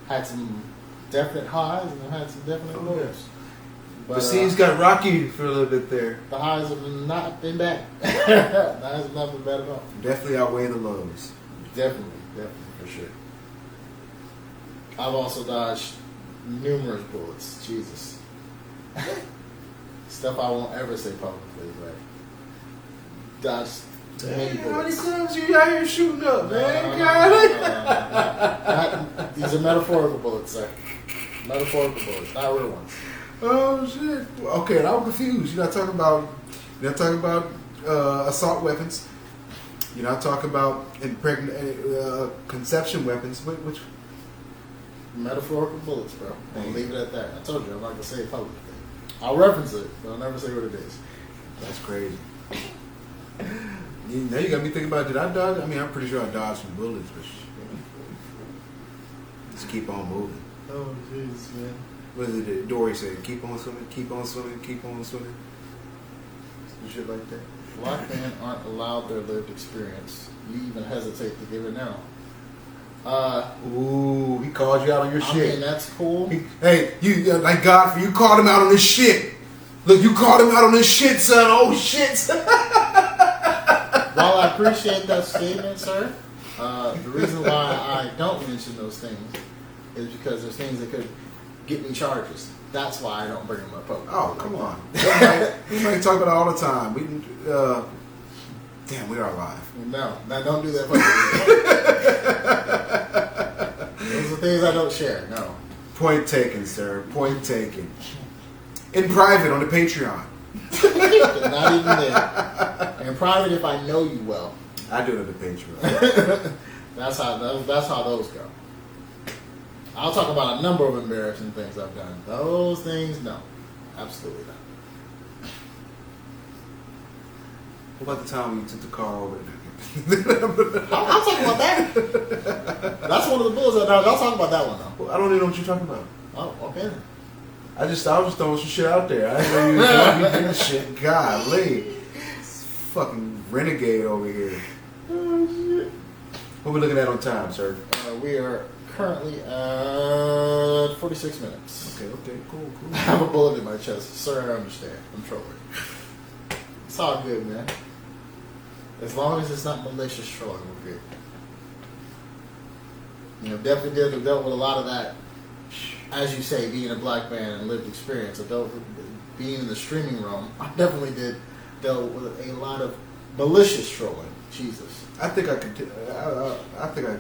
had some definite highs and I've had some definite lows. But, The scenes got rocky for a little bit there. The highs have not been bad. The highs have not been bad at all. Definitely outweigh the lows. Definitely, for sure. I've also dodged numerous bullets. Jesus. Stuff I won't ever say publicly, but dodged many How many bullets. times you out here shooting up, man? These are metaphorical bullets, sir. Metaphorical bullets, not real ones. Oh shit. Okay, now I'm confused. You're not talking about assault weapons. You're not talking about conception weapons. Which? Metaphorical bullets, bro. I'll leave it at that. I told you I'm not gonna say it publicly. I'll reference it, but I'll never say what it is. That's crazy. Now you got me thinking about, did I dodge? I mean, I'm pretty sure I dodged some bullets, but just keep on moving. Oh, jeez, man. What is it? Dory said, keep on swimming, keep on swimming, keep on swimming. Some shit like that. Black men aren't allowed their lived experience. You even hesitate to give it now. Ooh, he called you out on your I shit. mean, that's cool. Hey, you like Godfrey, you called him out on this shit. Look, you called him out on this shit, son. Oh shit. While I appreciate that statement, sir, the reason why I don't mention those things is because there's things that could get me charges. That's why I don't bring them up publicly. Oh, come on. We might talk about it all the time. We can, damn, we are live. No, don't do that publicly. Those are things I don't share, no. Point taken, sir. Point taken. In private on the Patreon. Not even there. In private, if I know you well. I do it on the Patreon. That's how those go. I'll talk about a number of embarrassing things I've done. Those things, no. Absolutely not. What about the time when you took the car over? I'll talk about that. That's one of the bullets I dodged. I'll talk about that one, though. Well, I don't even know what you're talking about. Oh, okay then. I was just throwing some shit out there. I didn't know you was doing shit. Golly. Fucking renegade over here. Oh, shit. What we looking at on time, sir? We are currently at 46 minutes. Okay, cool. I have a bullet in my chest. Sir, I understand. I'm trolling. It's all good, man. As long as it's not malicious trolling, we're good. You know, definitely dealt with a lot of that. As you say, being a black man and lived experience, being in the streaming realm, I definitely dealt with a lot of malicious trolling. Jesus. I think I could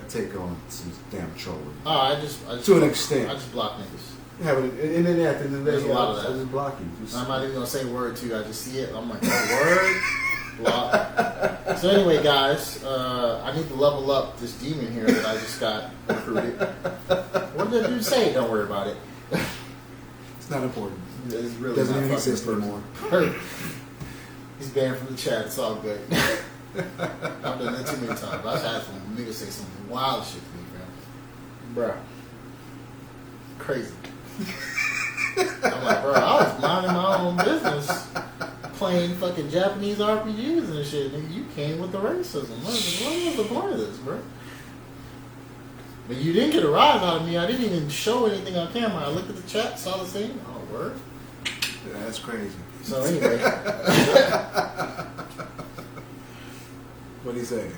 take on some damn trolling. Oh, I just To an extent. I just block niggas. Yeah, but and then at the end of the day, There's a lot of that. I just block you. I'm not even gonna say word to you. I just see it. I'm like, oh, word. Block. So anyway, guys, I need to level up this demon here that I just got recruited. What did that dude say? Don't worry about it. It's not important. It's really Doesn't not even fucking exist important. anymore. He's banned from the chat. It's all good. I've done that too many times. I've had some niggas say some wild shit to me, man. Bruh. Crazy. I'm like, bro, I was minding my own business, playing fucking Japanese RPGs and shit. Nigga, you came with the racism. What was the point of this, bro? But you didn't get a rise out of me. I didn't even show anything on camera. I looked at the chat, saw the scene. Oh, word. Yeah, that's crazy. So anyway. What do you say?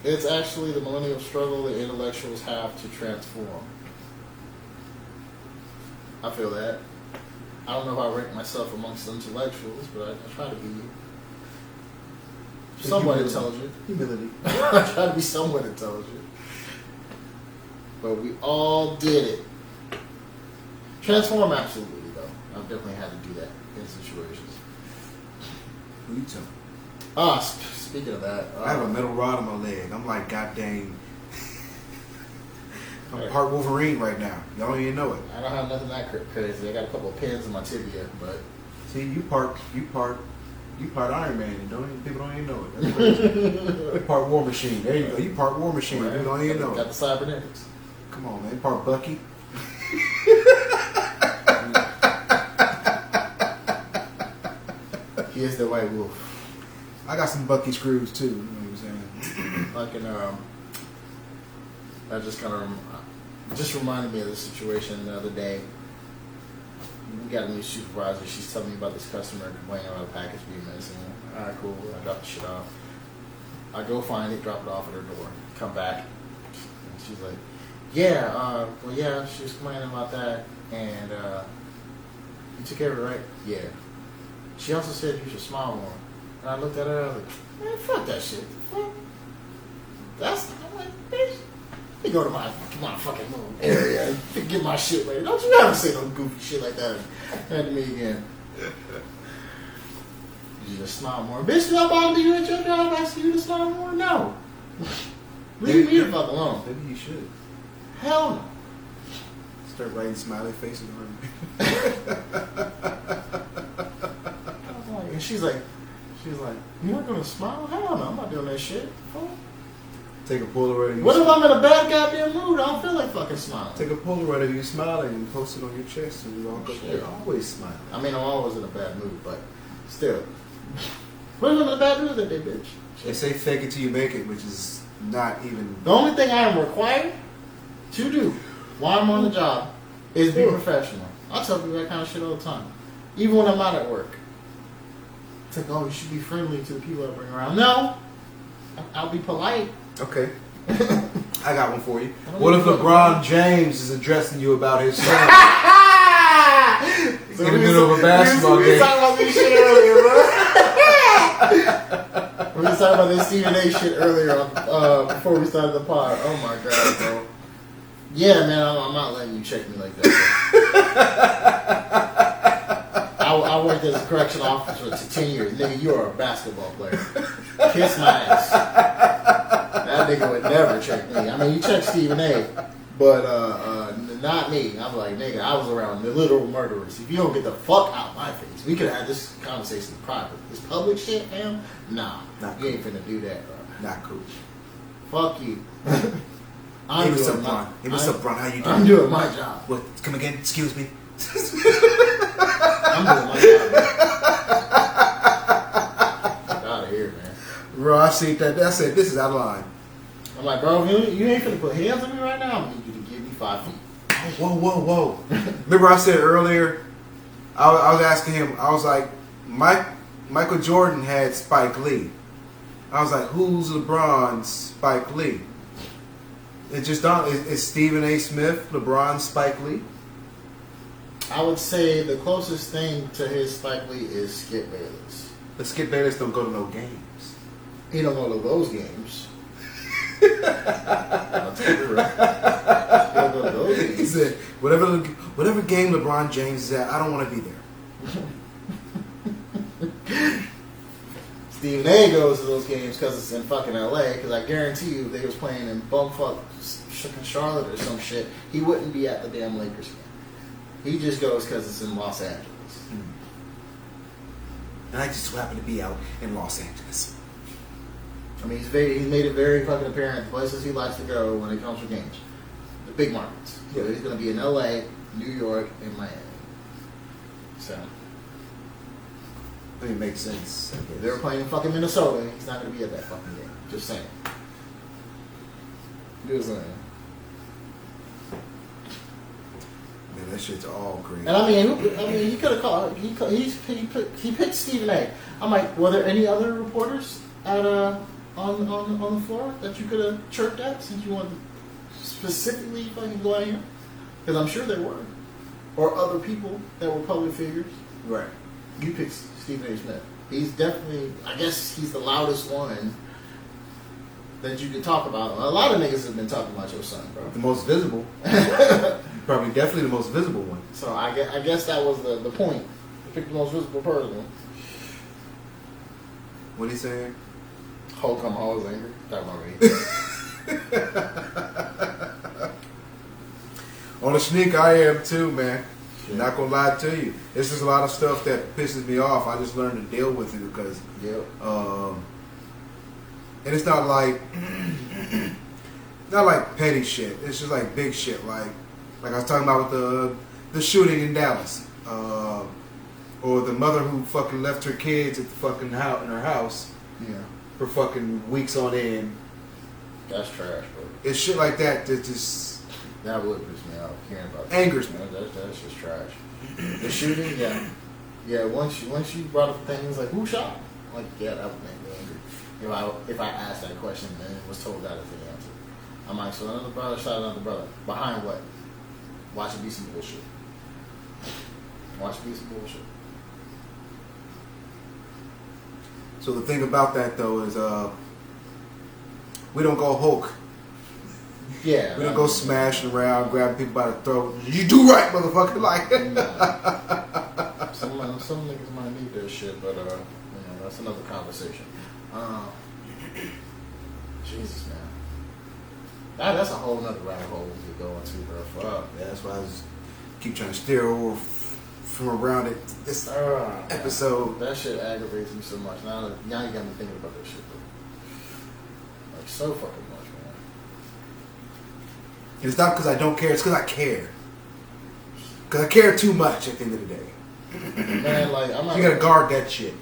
It's actually the millennial struggle that intellectuals have to transform. I feel that. I don't know if I rank myself amongst intellectuals, but I try to be somewhat intelligent. Humility. I try to be somewhat intelligent. But we all did it. Transform, absolutely, though. I've definitely had to do that in situations. Who you telling? Speaking of that, I have a metal rod on my leg. I'm like, god dang. I'm part Wolverine right now. Y'all don't even know it. I don't have nothing that crazy. I got a couple of pins in my tibia, but See, you part Iron Man. People don't even know it. That's crazy. You part War Machine. There you go. You part War Machine. right. People don't even know Got it. the cybernetics. Come on, man. Part Bucky. He is the white wolf. I got some Bucky screws too. You know what I'm saying? Like that just kind of just reminded me of the situation the other day. we got a new supervisor. She's telling me about this customer complaining about a package being missing. All right, cool. I drop the shit off. I go find it, drop it off at her door. Come back. And she's like, yeah, well, yeah, she was complaining about that. And you took care of it, right? Yeah. She also said you should smile more. And I looked at her, I was like, man, fuck that shit. Fuck. I'm like, bitch. Let me go to my fucking little area and get my shit ready. Don't you ever say no goofy shit like that to me again. You just smile more. Bitch, did I bother you at your job asking you to smile more? No. Leave me the fuck alone. Maybe you should. Hell no. Start writing smiley faces on me. And she's like, you're not gonna smile? Hell no, I'm not doing that shit. Fuck. Take a Polaroid of you. What if I'm in a bad goddamn mood? I don't feel like fucking smiling. Take a Polaroid of you smiling and post it on your chest, and you all go, you're always smiling. I mean, I'm always in a bad mood, but still. What if I'm in a bad mood that day, bitch? They say fake it till you make it, which is not even. The only thing I am required to do while I'm on the job is be professional. I tell people that kind of shit all the time. Even when I'm not at work. It's like, oh, you should be friendly to the people I bring around. No. I'll be polite. Okay. I got one for you. What if LeBron James is addressing you about his son in the middle of a basketball game? We were talking about this shit earlier, bro. We were talking about this Stephen A. shit earlier before we started the pod. Oh my god, bro. Yeah, man, I'm not letting you check me like that. I worked as a correction officer for 10 years. Nigga, you are a basketball player. Kiss my ass. That nigga would never check me. I mean, you check Stephen A., but not me. I'm like, nigga, I was around the literal murderers. If you don't get the fuck out my face, we could have had this conversation in private. This public shit, fam? Nah. Not You ain't finna do that, bro. Not cool. Fuck you. Hey, what's up, Bron? Hey, what's up, Bron? How you doing? I'm doing my job. What? Come again? Excuse me? I'm doing my job, man. Get out of here, man. Bro, I see that. I said, this is out of line. I'm like, bro, you ain't finna put hands on me right now. I'm gonna need you to give me 5 feet. Whoa. Remember I said earlier, I was asking him, I was like, Michael Jordan had Spike Lee. I was like, who's LeBron's Spike Lee? It just don't. It's Stephen A. Smith, LeBron, Spike Lee. I would say the closest thing to his Spike Lee is Skip Bayless. But Skip Bayless don't go to no games. He don't go to those games. I'll tell you right. He don't go to those games. He said, whatever game LeBron James is at, I don't want to be there. Stephen A. goes to those games because it's in fucking LA. Because I guarantee you, if they was playing in bumfuck Charlotte or some shit, he wouldn't be at the damn Lakers game. He just goes because it's in Los Angeles. And I just so happen to be out in Los Angeles. I mean, he's made it very fucking apparent the places he likes to go when it comes to games, the big markets. So he's going to be in LA, New York, and Miami. So I mean, it makes sense. if they were playing in fucking Minnesota, he's not going to be at that fucking game. Just saying. Just saying. Man, that shit's all great. And I mean, he could have called. He picked Stephen A. I'm like, were there any other reporters at on the floor that you could have chirped at since you wanted to specifically fucking go out here? Because I'm sure there were, or other people that were public figures. Right. You picked Stephen A. Smith. He's definitely, I guess, he's the loudest one that you could talk about. A lot of niggas have been talking about your son, bro. The most visible. Probably definitely the most visible one. So I guess that was the point. You picked the most visible person. What are you saying? Hulk, I'm always angry. That about me. On the sneak, I am too, man. Yeah. Not gonna lie to you. There's just a lot of stuff that pisses me off. I just learned to deal with it because, and it's not like petty shit. It's just like big shit. Like I was talking about with the shooting in Dallas, or the mother who fucking left her kids at the fucking house in her house, for fucking weeks on end. That's trash, bro. It's shit like that that just That would piss me off hearing about that. Angers me. That's just trash. The shooting, yeah. Yeah, once you brought up things like, who shot? I'm like, yeah, that would make me angry. If I asked that question and was told that as the answer. I'm like, so another brother shot another brother. Behind what? Watch it be some bullshit. Watch it be some bullshit. So the thing about that though is we don't go Hulk. Yeah. We don't go smashing around, grabbing people by the throat. You do right, motherfucker. Like some niggas might need that shit, but that's another conversation. Jesus, man. That's a whole nother rabbit hole we could go into, bro. Fuck. Yeah, that's why I was keep trying to steer over from around it this episode. That shit aggravates me so much. Now you got me thinking about that shit, bro. Like so fucking much, man. And it's not because I don't care, it's because I care. Because I care too much at the end of the day. Man, like I'm not. You gotta guard that shit.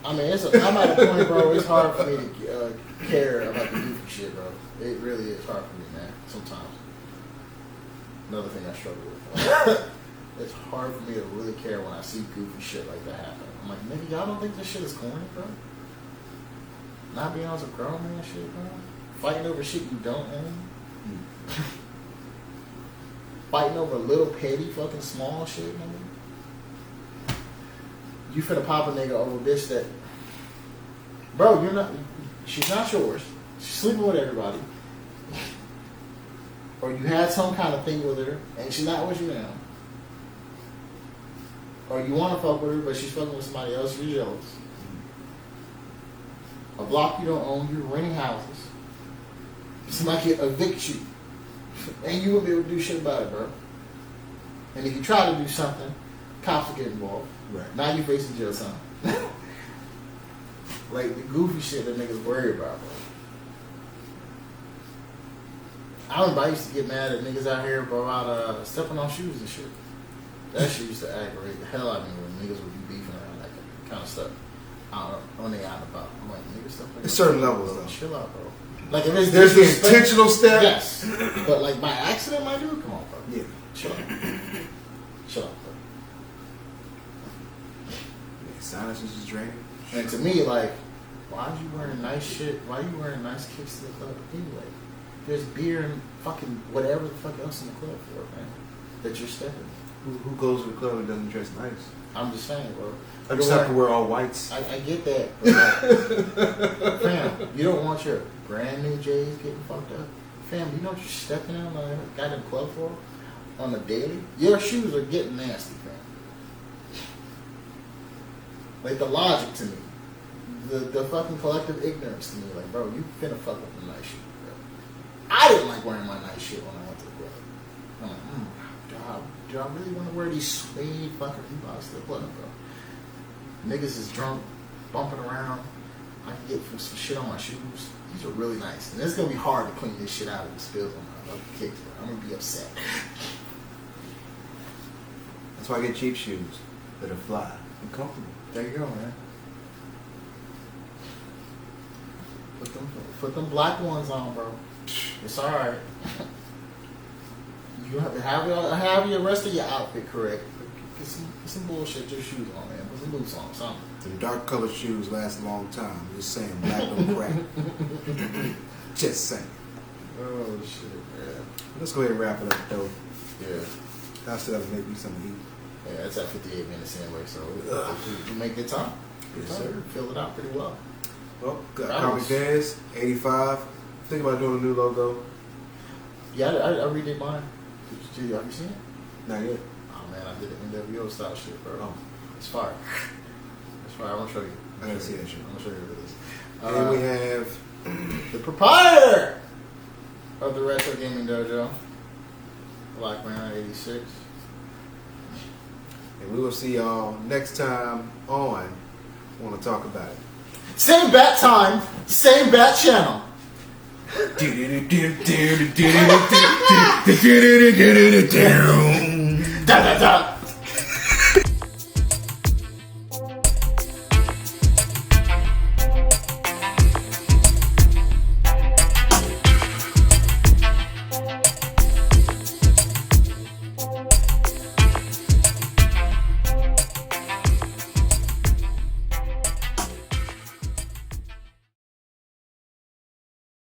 I mean, I'm at a point, bro. It's hard for me to care about the goofy shit, bro. It really is hard for me, man. Sometimes. Another thing I struggle with. It's hard for me to really care when I see goofy shit like that happen. I'm like, nigga, y'all don't think this shit is corny, bro? Not being on some grown man shit, bro. Fighting over shit you don't own. Fighting over little petty fucking small shit, nigga. You finna pop a nigga over a bitch that, bro, she's not yours. She's sleeping with everybody. Or you had some kind of thing with her, and she's not with you now. Or you want to fuck with her, but she's fucking with somebody else, you're jealous. A block you don't own, you're renting houses. Somebody can evict you. And you won't be able to do shit about it, bro. And if you try to do something, cops will get involved. Right. Now you're facing jail time. Like the goofy shit that niggas worry about, bro. I remember I used to get mad at niggas out here about stepping on shoes and shit. That shit used to aggravate the hell out of me when niggas would be beefing around that kind of stuff. I don't know, when they out and about. I'm like, niggas stuff like that. Certain levels, though. Chill out, bro. Like if it's There's the disrespect- intentional step. Yes. But like by accident, my dude, come on, bro. Yeah. Chill out. Chill out, bro. Yeah, silence is just draining. And to me, like, why are you wearing nice shit? Why are you wearing nice kicks to the club anyway? There's beer and fucking whatever the fuck else in the club for, man. That you're stepping. Who goes to the club and doesn't dress nice? I'm just saying, bro. I just have to wear all whites. I get that. But like, fam, you don't want your brand new J's getting fucked up. Fam, you know what you're stepping in a goddamn club for on a daily? Your shoes are getting nasty, fam. Like the logic to me. The fucking collective ignorance to me. Like, bro, you finna fuck up the nice shit, bro. I didn't like wearing my nice shit when I went to the club. I'm like, do I really want to wear these suede fucking Reeboks to the club, bro? Niggas is drunk, bumping around. I can get some shit on my shoes. These are really nice. And it's going to be hard to clean this shit out of the spills on my kicks, bro. I'm going to be upset. That's why I get cheap shoes that are fly and comfortable. There you go, man. Put them black ones on, bro. It's alright. You have your rest of your outfit correct. Get some bullshit, your shoes on, man. Put some boots on, something. Them dark colored shoes last a long time. Just saying, black don't crack. Just saying. Oh shit, man. Let's go ahead and wrap it up, though. Yeah. I still have to make me something to eat. Yeah, it's at 58 minutes anyway, so you make good time. Yes, sir. Fill it out pretty well. Well, got That Comic was- Dance, 85. Think about doing a new logo. Yeah, I redid mine. Have you seen it? Not yet. Oh man, I did the NWO style shit, bro. Oh. It's fire. It's fire. I'm gonna show you. I gotta see that shit. I'm gonna show you what it is. And we have The proprietor of the Retro Gaming Dojo, Black Man 86. and we will see y'all next time on Want to Talk About It. Same bat time, same bat channel. Da da da.